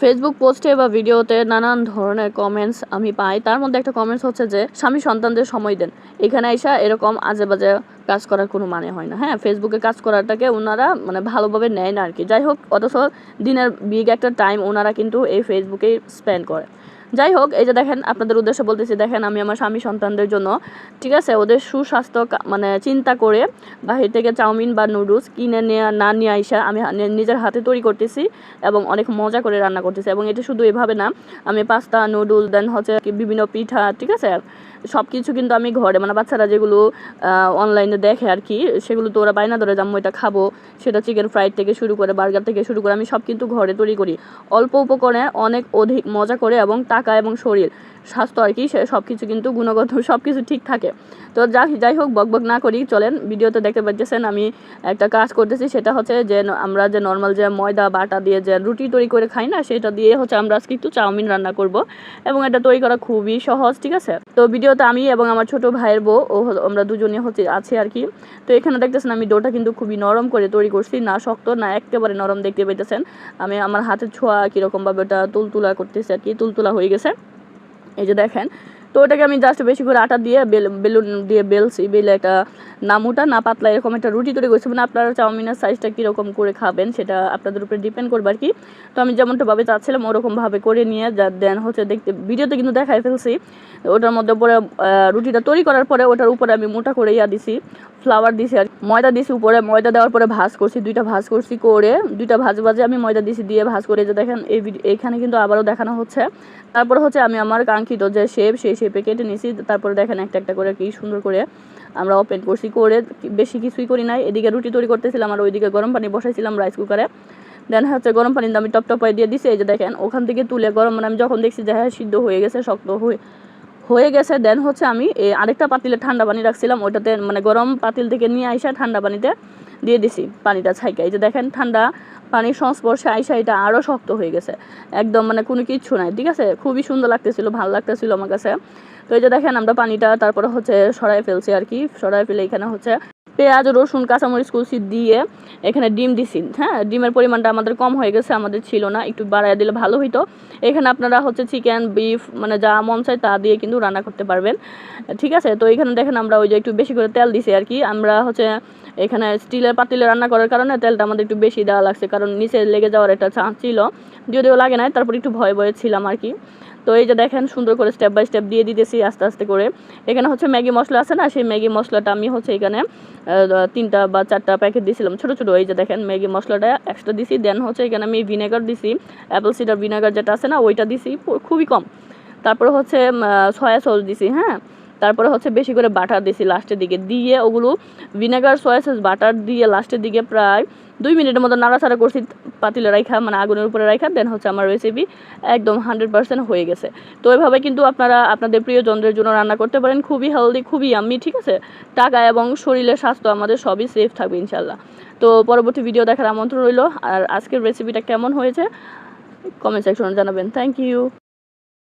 Facebook পোস্টে বা ভিডিওতে নানান ধরনের কমেন্টস আমি পাই। তার মধ্যে একটা কমেন্টস হচ্ছে যে, স্বামী সন্তানদের সময় দেন। এখানে আইসা এরকম আজে-বাজে কাজ করার কোনো মানে হয় না। হ্যাঁ? ফেসবুকে কাজ করাটাকে উনারা মানে ভালোভাবে নেয় না আরকি। যাই হোক, অথচ দিনের বিগ একটা টাইম উনারা কিন্তু এই ফেসবুকেই স্পেন্ড করে। যাই হোক, এই যে দেখেন, আপনাদের উদ্দেশ্যে বলতেছি, দেখেন আমি আমার স্বামী সন্তানদের জন্য, ঠিক আছে, ওদের সুস্বাস্থ্য মানে চিন্তা করে বাহির থেকে চাউমিন বা নুডলস কিনে না নিয়ে আইসা আমি নিজের হাতে তৈরি করতেছি এবং অনেক মজা করে রান্না করতেছি। এবং এটা শুধু এভাবে না, আমি পাস্তা, নুডলস, দেন হচ্ছে বিভিন্ন পিঠা, ঠিক আছে, সব কিছু কিন্তু আমি ঘরে, মানে বাচ্চারা যেগুলো অনলাইনে দেখে আর কি, সেগুলো তো ওরা বায়না ধরে, আম্মু এটা খাবো, সেটা চিকেন ফ্রাইড থেকে শুরু করে বার্গার থেকে শুরু করে আমি সব কিন্তু ঘরে তৈরি করি। অল্প উপকরণে অনেক অধিক মজা করে, এবং টাকা এবং শরীর স্বাস্থ্য আর কি, সে সব কিছু কিন্তু গুণগত সব কিছু ঠিক থাকে। তো যাই হোক, বকবক না করি, চলেন ভিডিওতে দেখতে পাচ্ছেন আমি একটা কাজ করতেছি। সেটা হচ্ছে যে আমরা যে নর্মাল যে ময়দা বাটা দিয়ে যে রুটি তৈরি করে খাই না, সেটা দিয়ে হচ্ছে আমরা আজকে একটু চাউমিন রান্না করব, এবং এটা তৈরি করা খুবই সহজ, ঠিক আছে। তো ভিডিওতে আমি এবং আমার ছোট ভাইয়ের বউ আমরা দুজনে হচ্ছে আছি আর কি। তো এখানে দেখতেছেন আমি ডোটা কিন্তু খুবই নরম করে তৈরি করছি, না শক্ত না একেবারে নরম, দেখতে পাইতেছেন। আমি আমার হাতের ছোঁয়া কীরকমভাবে ওটা তুলতুলা করতেছি আর কি, তুলতুলা হয়ে গেছে, এই যে দেখেন। তো ওটাকে আমি জাস্ট বেশি করে আটা দিয়ে বেলুন দিয়ে বেলছি, বেলে একটা না মোটা না পাতলা এরকম একটা রুটি তৈরি করছি। মানে আপনারা চাউমিনের সাইজটা কীরকম করে খাবেন সেটা আপনাদের উপরে ডিপেন্ড করবে আর কি। তো আমি যেমনটাভাবে চাচ্ছিলাম ওরকমভাবে করে নিয়ে দেন হচ্ছে, দেখতে ভিডিওতে কিন্তু দেখাই ফেলছি, ওটার মধ্যে পরে রুটিটা তৈরি করার পরে ওটার উপরে আমি মোটা করে দিছি, ফ্লাওয়ার দিছি আর ময়দা দিছি উপরে। ময়দা দেওয়ার পরে ভাজ করছি, দুইটা ভাজ করছি, করে দুইটা ভাজে আমি ময়দা দিছি, দিয়ে ভাজ করে, যে দেখেন এইখানে কিন্তু আবারও দেখানো হচ্ছে। তারপর হচ্ছে আমি আমার কাঙ্ক্ষিত যে শেপ, সেই শেপে কেটে নিছি। তারপরে দেখেন একটা একটা করে কি সুন্দর করে আমরা ওপেন করছি, করে বেশি কিছুই করি নাই। এদিকে রুটি তৈরি করতেছিলাম আর ওইদিকে গরম পানি বসাইছিলাম রাইস কুকারে। দেন হচ্ছে গরম পানি আমি টপটপাই দিয়ে দিছি, এই যে দেখেন ওখান থেকে তুলে গরম, মানে আমি যখন দেখছি যে হ্যাঁ সিদ্ধ হয়ে গেছে, শক্ত হয়ে গেছে, দেন হচ্ছে আমি আরেকটা পাতিলে ঠান্ডা পানি রাখছিলাম, ওইটাতে মানে গরম পাতিল থেকে নিয়ে আইসা ঠান্ডা পানিতে দিয়ে দিছি পানিটা ছাইকা। এই যে দেখেন ঠান্ডা পানির সংস্পর্শে আইসা এটা আরও শক্ত হয়ে গেছে, একদম মানে কোনো কিচ্ছু নাই, ঠিক আছে। খুবই সুন্দর লাগতেছিল, ভালো লাগতেছিল আমার কাছে। তো এই যে দেখেন আমরা পানিটা তারপরে হচ্ছে সরাই ফেলছি আর কি, সরাই ফেলে এখানে হচ্ছে পেঁয়াজ, রসুন, কাঁচামরিচ কুচি দিয়ে এখানে ডিম দিছি। হ্যাঁ, ডিমের পরিমাণটা আমাদের কম হয়ে গেছে, আমাদের ছিল না, একটু বাড়ায় দিলে ভালো হইতো। এখানে আপনারা হচ্ছে চিকেন, বিফ, মানে যা মন চায় তা দিয়ে কিন্তু রান্না করতে পারবেন, ঠিক আছে। তো এখানে দেখেন আমরা ওই যে একটু বেশি করে তেল দিছি আর কি। আমরা হচ্ছে এখানে স্টিলের পাতিলে রান্না করার কারণে তেলটা আমাদের একটু বেশি দেওয়া লাগছে, কারণ নিচে লেগে যাওয়ার একটা চান্স ছিল, যদিও লাগে নাই, তারপর একটু ভয়ে ছিলাম আর কি। তো এই যে দেখেন সুন্দর করে স্টেপ বাই স্টেপ দিয়ে দিতেছি আস্তে আস্তে করে। এখানে হচ্ছে ম্যাগি মশলা আছে না, সেই ম্যাগি মশলাটা আমি হচ্ছে এখানে 3টা বা 4টা প্যাকেট দিয়েছিলাম ছোটো ছোটো। এই যে দেখেন ম্যাগি মশলাটা এক্সট্রা দিছি। দেন হচ্ছে এখানে আমি ভিনেগার দিছি, অ্যাপেল সিডার ভিনেগার যেটা আছে না, ওইটা দিছি খুবই কম। তারপরে হচ্ছে সয়া সস দিছি, হ্যাঁ। তারপরে হচ্ছে বেশি করে বাটার দিছি লাস্টের দিকে, দিয়ে ওগুলো ভিনেগার, সয়া সস, বাটার দিয়ে লাস্টের দিকে প্রায় 2 মিনিটের মতো নাড়াচাড়া করছি পাতিলে রাইখা, মানে আগুনের উপরে রাইখা। দেন হচ্ছে আমার রেসিপি একদম 100% হয়ে গেছে। তো এভাবে কিন্তু আপনারা আপনাদের প্রিয়জনদের জন্য রান্না করতে পারেন, খুবই হেলদি, খুবই ইয়াম্মি, ঠিক আছে। টাকা এবং শরীরের স্বাস্থ্য আমাদের সবই সেফ থাকবে ইনশাল্লাহ। তো পরবর্তী ভিডিও দেখার আমন্ত্রণ রইল। আর আজকের রেসিপিটা কেমন হয়েছে কমেন্ট সেকশনে জানাবেন। Thank you.